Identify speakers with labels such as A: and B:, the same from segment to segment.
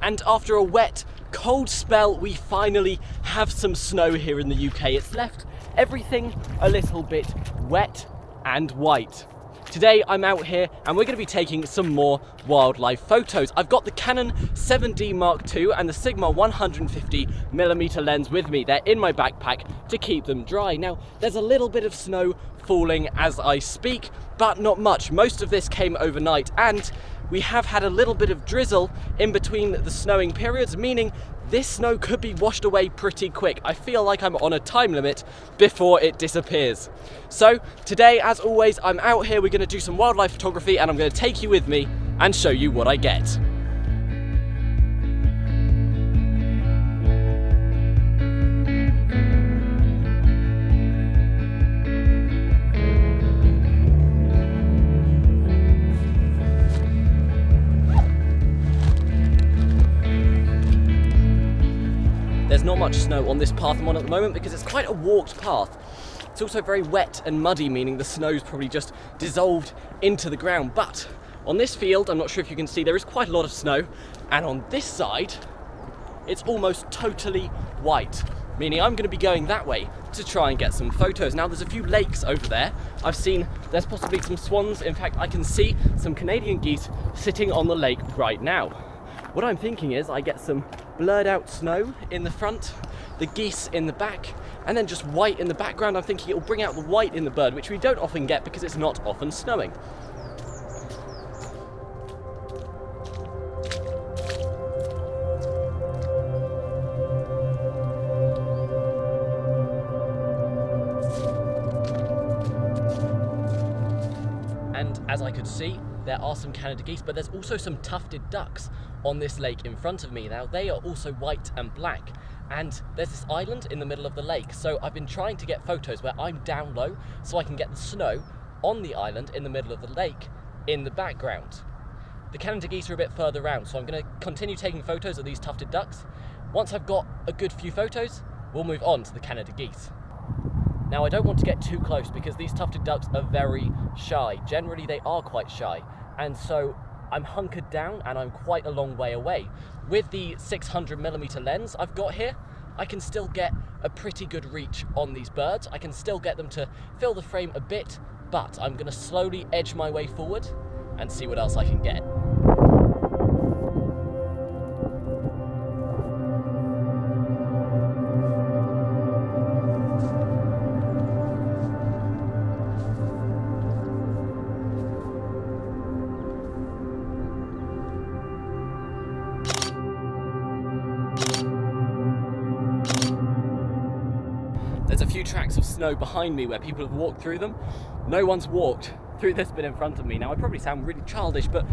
A: And after a wet, cold spell, we finally have some snow here in the UK. It's left everything a little bit wet and white. Today I'm out here and we're going to be taking some more wildlife photos. I've got the Canon 7D Mark II and the Sigma 150mm lens with me. They're in my backpack to keep them dry. Now, there's a little bit of snow falling as I speak, but not much. Most of this came overnight, and we have had a little bit of drizzle in between the snowing periods, meaning this snow could be washed away pretty quick. I feel like I'm on a time limit before it disappears. So today, as always, I'm out here, we're gonna do some wildlife photography, and I'm gonna take you with me and show you what I get. There's not much snow on this path I'm on at the moment because it's quite a walked path. It's also very wet and muddy, meaning the snow's probably just dissolved into the ground. But on this field, I'm not sure if you can see, there is quite a lot of snow. And on this side, it's almost totally white, meaning I'm going to be going that way to try and get some photos. Now, there's a few lakes over there. I've seen there's possibly some swans. In fact, I can see some Canadian geese sitting on the lake right now. What I'm thinking is I get some blurred out snow in the front, the geese in the back, and then just white in the background. I'm thinking it'll bring out the white in the bird, which we don't often get because it's not often snowing. And as I could see, there are some Canada geese, but there's also some tufted ducks on this lake in front of me. Now, they are also white and black, and there's this island in the middle of the lake. So I've been trying to get photos where I'm down low so I can get the snow on the island in the middle of the lake in the background. The Canada geese are a bit further around, so I'm going to continue taking photos of these tufted ducks. Once I've got a good few photos, we'll move on to the Canada geese. Now, I don't want to get too close because these tufted ducks are very shy. Generally, they are quite shy. And so I'm hunkered down and I'm quite a long way away. With the 600mm lens I've got here, I can still get a pretty good reach on these birds. I can still get them to fill the frame a bit, but I'm going to slowly edge my way forward and see what else I can get. There's a few tracks of snow behind me where people have walked through them. No one's walked through this bit in front of me. Now, I probably sound really childish, but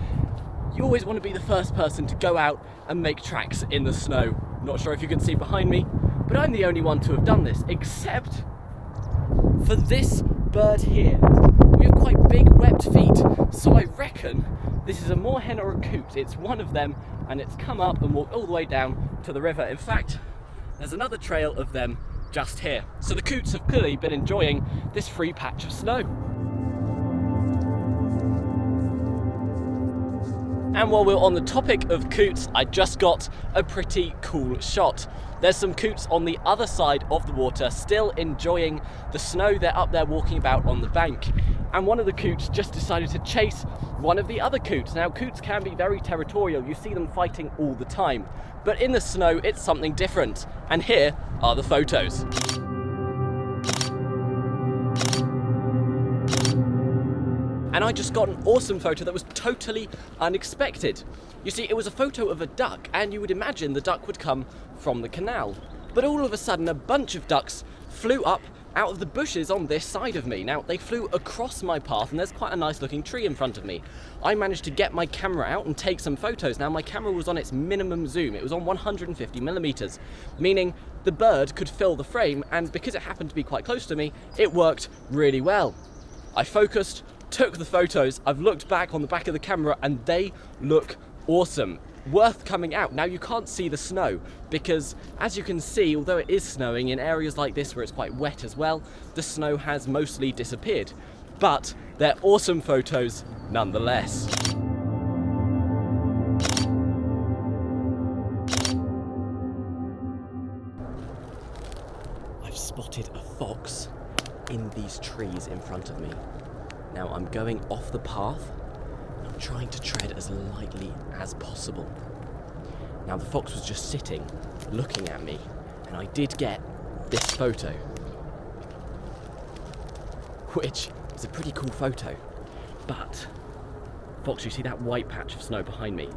A: you always want to be the first person to go out and make tracks in the snow. Not sure if you can see behind me, but I'm the only one to have done this, except for this bird here. We have quite big webbed feet, so I reckon this is a Moorhead or a Coots. It's one of them, and it's come up and walked all the way down to the river. In fact, there's another trail of them just here. So the Coots have clearly been enjoying this free patch of snow. And while we're on the topic of Coots, I just got a pretty cool shot. There's some Coots on the other side of the water, still enjoying the snow. They're up there walking about on the bank. And one of the Coots just decided to chase one of the other Coots. Now, Coots can be very territorial. You see them fighting all the time. But in the snow, it's something different. And here are the photos. And I just got an awesome photo that was totally unexpected. You see, it was a photo of a duck, and you would imagine the duck would come from the canal. But all of a sudden, a bunch of ducks flew up out of the bushes on this side of me. Now, they flew across my path, and there's quite a nice looking tree in front of me. I managed to get my camera out and take some photos. Now, my camera was on its minimum zoom. It was on 150mm, meaning the bird could fill the frame, and because it happened to be quite close to me, it worked really well. I focused, took the photos, I've looked back on the back of the camera, and they look awesome. Worth coming out. Now, you can't see the snow because, as you can see, although it is snowing in areas like this where it's quite wet as well, the snow has mostly disappeared. But they're awesome photos nonetheless. I've spotted a fox in these trees in front of me. Now I'm going off the path and I'm trying to tread as lightly as possible. Now the fox was just sitting, looking at me, and I did get this photo, which is a pretty cool photo. But, fox, you see that white patch of snow behind me?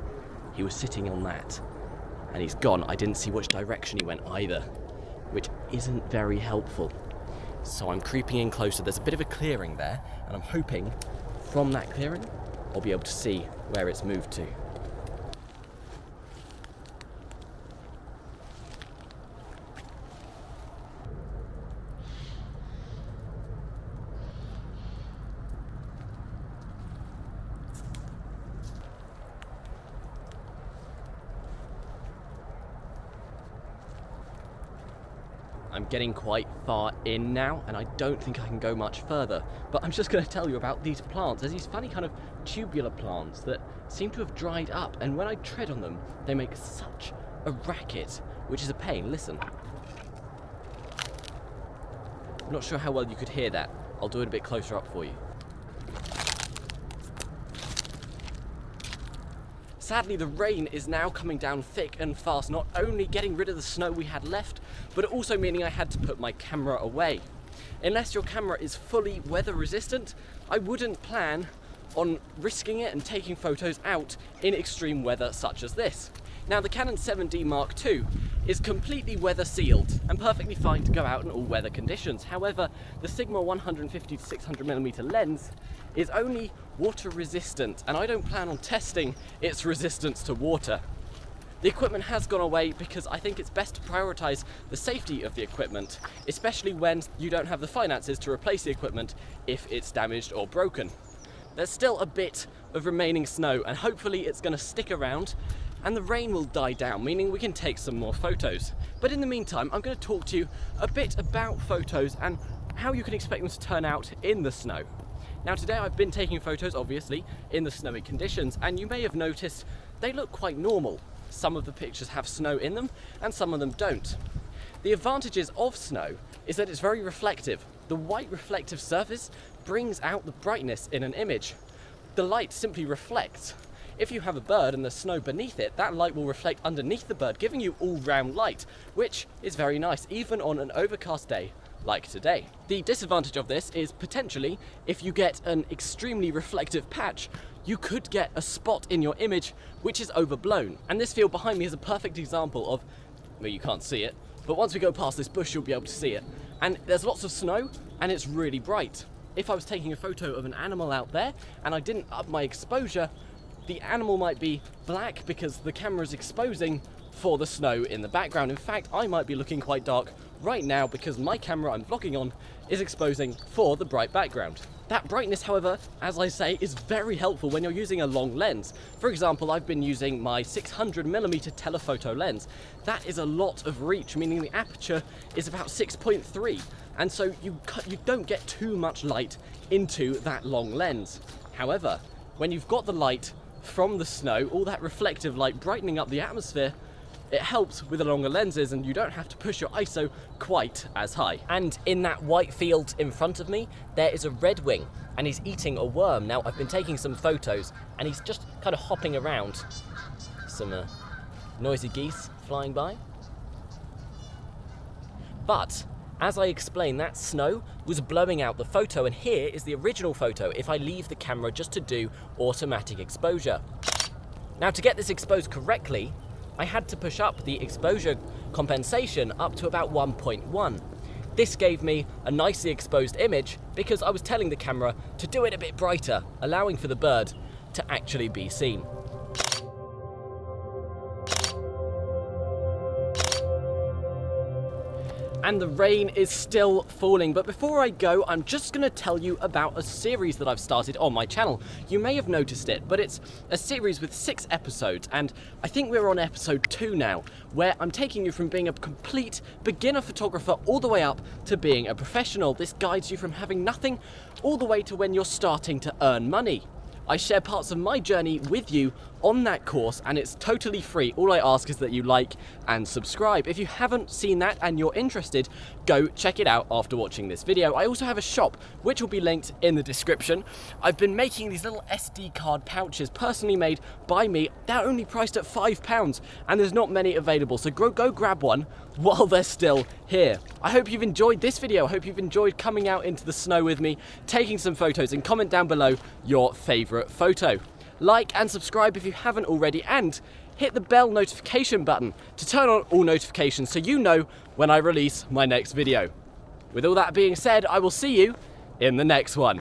A: He was sitting on that, and he's gone. I didn't see which direction he went either, which isn't very helpful. So I'm creeping in closer. There's a bit of a clearing there, and I'm hoping from that clearing I'll be able to see where it's moved to. I'm getting quite far in now, and I don't think I can go much further, but I'm just going to tell you about these plants. There's these funny kind of tubular plants that seem to have dried up, and when I tread on them, they make such a racket, which is a pain. Listen. I'm not sure how well you could hear that. I'll do it a bit closer up for you. Sadly, the rain is now coming down thick and fast, not only getting rid of the snow we had left, but also meaning I had to put my camera away. Unless your camera is fully weather resistant, I wouldn't plan on risking it and taking photos out in extreme weather such as this. Now, the Canon 7D Mark II is completely weather sealed and perfectly fine to go out in all weather conditions. However, the Sigma 150 to 600mm lens is only water resistant, and I don't plan on testing its resistance to water. The equipment has gone away because I think it's best to prioritise the safety of the equipment, especially when you don't have the finances to replace the equipment if it's damaged or broken. There's still a bit of remaining snow, and hopefully it's going to stick around and the rain will die down, meaning we can take some more photos. But in the meantime, I'm going to talk to you a bit about photos and how you can expect them to turn out in the snow. Now, today I've been taking photos, obviously, in the snowy conditions, and you may have noticed they look quite normal. Some of the pictures have snow in them and some of them don't. The advantages of snow is that it's very reflective. The white reflective surface brings out the brightness in an image. The light simply reflects. If you have a bird and there's snow beneath it, that light will reflect underneath the bird, giving you all-round light, which is very nice, even on an overcast day like today. The disadvantage of this is potentially, if you get an extremely reflective patch, you could get a spot in your image which is overblown. And this field behind me is a perfect example of, well, you can't see it, but once we go past this bush, you'll be able to see it. And there's lots of snow, and it's really bright. If I was taking a photo of an animal out there, and I didn't up my exposure, the animal might be black because the camera is exposing for the snow in the background. In fact, I might be looking quite dark right now because my camera I'm vlogging on is exposing for the bright background. That brightness, however, as I say, is very helpful when you're using a long lens. For example, I've been using my 600mm telephoto lens. That is a lot of reach, meaning the aperture is about 6.3, and so you don't get too much light into that long lens. However, when you've got the light from the snow, all that reflective light brightening up the atmosphere, it helps with the longer lenses and you don't have to push your ISO quite as high. And in that white field in front of me, there is a redwing and he's eating a worm. Now, I've been taking some photos and he's just kind of hopping around. Some noisy geese flying by. But as I explained, that snow was blowing out the photo, and here is the original photo if I leave the camera just to do automatic exposure. Now, to get this exposed correctly, I had to push up the exposure compensation up to about 1.1. This gave me a nicely exposed image because I was telling the camera to do it a bit brighter, allowing for the bird to actually be seen. And the rain is still falling, but before I go, I'm just going to tell you about a series that I've started on my channel. You may have noticed it, but it's a series with 6 episodes, and I think we're on episode 2 now, where I'm taking you from being a complete beginner photographer all the way up to being a professional. This guides you from having nothing all the way to when you're starting to earn money. I share parts of my journey with you on that course, and it's totally free. All I ask is that you like and subscribe. If you haven't seen that and you're interested, go check it out after watching this video. I also have a shop, which will be linked in the description. I've been making these little SD card pouches, personally made by me. They're only priced at £5, and there's not many available, so go grab one while they're still here. I hope you've enjoyed this video. I hope you've enjoyed coming out into the snow with me, taking some photos, and comment down below your favourite photo. Like and subscribe if you haven't already, and hit the bell notification button to turn on all notifications so you know when I release my next video. With all that being said, I will see you in the next one.